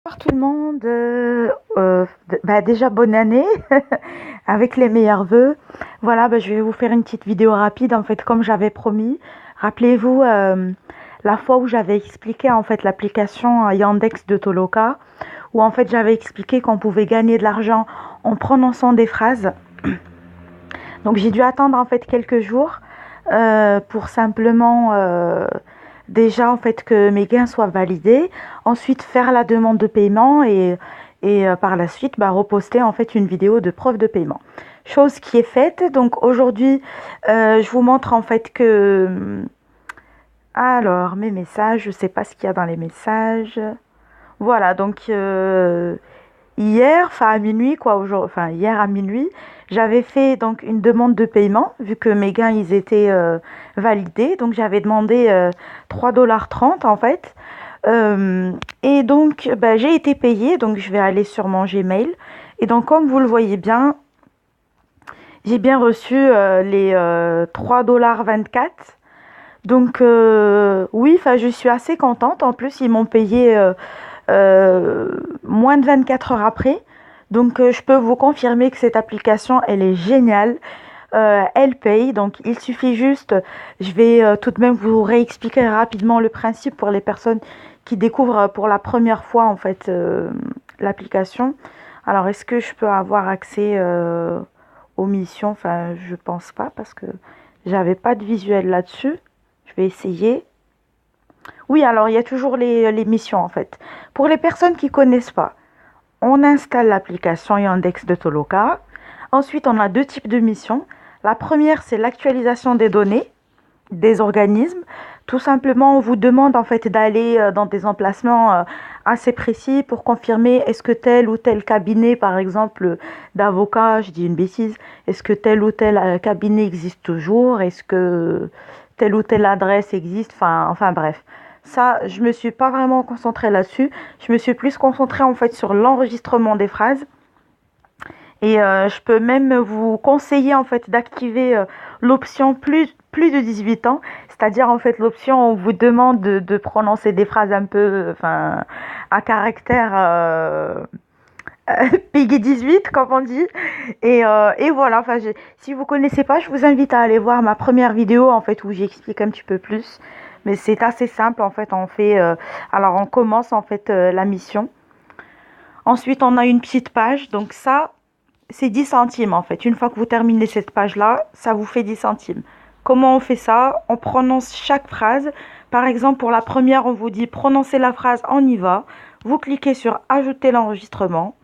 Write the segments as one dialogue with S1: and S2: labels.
S1: Bonjour tout le monde, déjà bonne année avec les meilleurs vœux. Voilà, je vais vous faire une petite vidéo rapide en fait comme j'avais promis. Rappelez-vous la fois où j'avais expliqué en fait l'application Yandex de Toloka, où en fait j'avais expliqué qu'on pouvait gagner de l'argent en prononçant des phrases. Donc j'ai dû attendre en fait quelques jours pour simplement déjà en fait que mes gains soient validés, ensuite faire la demande de paiement et par la suite reposter en fait une vidéo de preuve de paiement. Chose qui est faite. Donc aujourd'hui je vous montre en fait que alors mes messages, je sais pas ce qu'il y a dans les messages. Voilà, donc hier, enfin à minuit, enfin hier à minuit, j'avais fait donc une demande de paiement, vu que mes gains ils étaient validés. Donc j'avais demandé 3,30 $ en fait. Et donc j'ai été payée, donc je vais aller sur mon Gmail. Et donc comme vous le voyez bien, j'ai bien reçu les 3,24 $. Donc oui, enfin je suis assez contente. En plus, ils m'ont payé moins de 24 heures après. Donc je peux vous confirmer que cette application, elle est géniale. Elle paye, donc il suffit juste, je vais tout de même vous réexpliquer rapidement le principe pour les personnes qui découvrent pour la première fois en fait l'application. Alors est-ce que je peux avoir accès aux missions? Enfin je pense pas parce que j'avais pas de visuel là-dessus. Je vais essayer. Oui, alors il y a toujours les missions en fait. Pour les personnes qui connaissent pas, on installe l'application Yandex de Toloka. Ensuite, on a deux types de missions. La première, c'est l'actualisation des données des organismes. Tout simplement, on vous demande en fait d'aller dans des emplacements assez précis pour confirmer est-ce que tel ou tel cabinet, par exemple, d'avocat, je dis une bêtise, est-ce que tel ou tel cabinet existe toujours, est-ce que telle ou telle adresse existe, enfin bref. Ça, je me suis pas vraiment concentrée là-dessus. Je me suis plus concentrée en fait sur l'enregistrement des phrases. Et je peux même vous conseiller en fait d'activer l'option plus de 18 ans, c'est-à-dire en fait l'option où on vous demande de prononcer des phrases un peu, enfin, à caractère Peggy 18 comme on dit. Et voilà, enfin, si vous connaissez pas, je vous invite à aller voir ma première vidéo en fait où j'explique un petit peu plus. Mais c'est assez simple en fait. Alors on commence en fait la mission. Ensuite on a une petite page, donc ça c'est 10 centimes en fait. Une fois que vous terminez cette page-là, ça vous fait 10 centimes. Comment on fait ça? On prononce chaque phrase. Par exemple, pour la première, on vous dit prononcer la phrase, on y va. Vous cliquez sur ajouter l'enregistrement.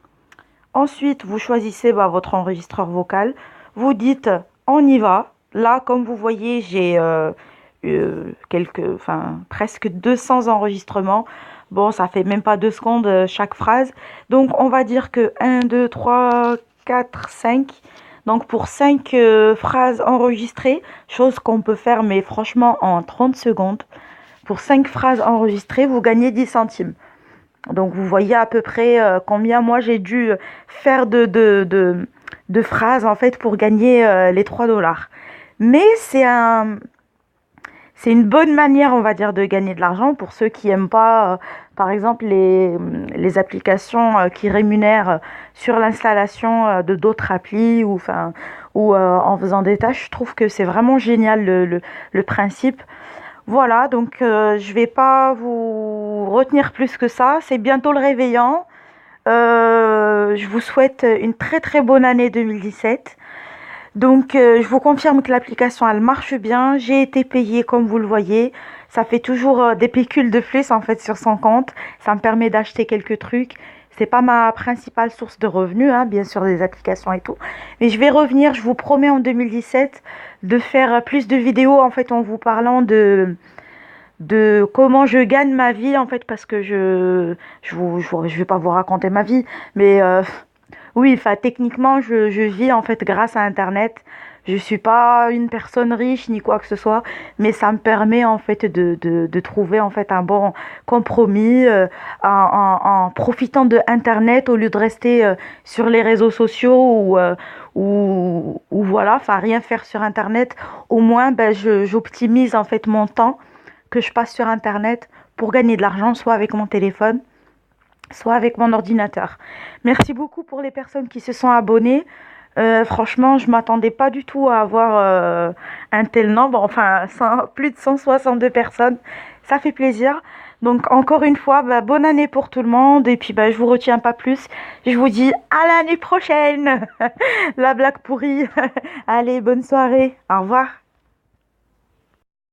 S1: Ensuite, vous choisissez votre enregistreur vocal. Vous dites on y va. Là, comme vous voyez, j'ai presque 200 enregistrements. Bon, ça fait même pas 2 secondes chaque phrase. Donc, on va dire que 1, 2, 3, 4, 5. Donc, pour 5 phrases enregistrées, chose qu'on peut faire, mais franchement, en 30 secondes. Pour 5 phrases enregistrées, vous gagnez 10 centimes. Donc, vous voyez à peu près combien moi j'ai dû faire de phrases, en fait, pour gagner les 3 $. Mais c'est une bonne manière, on va dire, de gagner de l'argent pour ceux qui aiment pas, par exemple, les applications qui rémunèrent sur l'installation de d'autres applis ou en faisant des tâches. Je trouve que c'est vraiment génial le principe. Voilà, donc je vais pas vous retenir plus que ça. C'est bientôt le réveillon. Je vous souhaite une très très bonne année 2017. Donc, je vous confirme que l'application, elle marche bien. J'ai été payée, comme vous le voyez. Ça fait toujours des pécules de plus, en fait, sur son compte. Ça me permet d'acheter quelques trucs. C'est pas ma principale source de revenus, hein, bien sûr, des applications et tout. Mais je vais revenir, je vous promets, en 2017, de faire plus de vidéos, en fait, en vous parlant de comment je gagne ma vie, en fait, parce que je vais pas vous raconter ma vie, mais oui, enfin techniquement, je vis en fait grâce à Internet. Je suis pas une personne riche ni quoi que ce soit, mais ça me permet en fait de trouver en fait un bon compromis en profitant de Internet au lieu de rester sur les réseaux sociaux ou voilà, enfin rien faire sur Internet. Au moins, j'optimise en fait mon temps que je passe sur Internet pour gagner de l'argent, soit avec mon téléphone, soit avec mon ordinateur. Merci beaucoup pour les personnes qui se sont abonnées. Franchement, je m'attendais pas du tout à avoir un tel nombre, enfin plus de 162 personnes. Ça fait plaisir. Donc encore une fois, bah, bonne année pour tout le monde. Et puis bah, je vous retiens pas plus. Je vous dis à l'année prochaine. La blague pourrie. Allez, bonne soirée. Au revoir.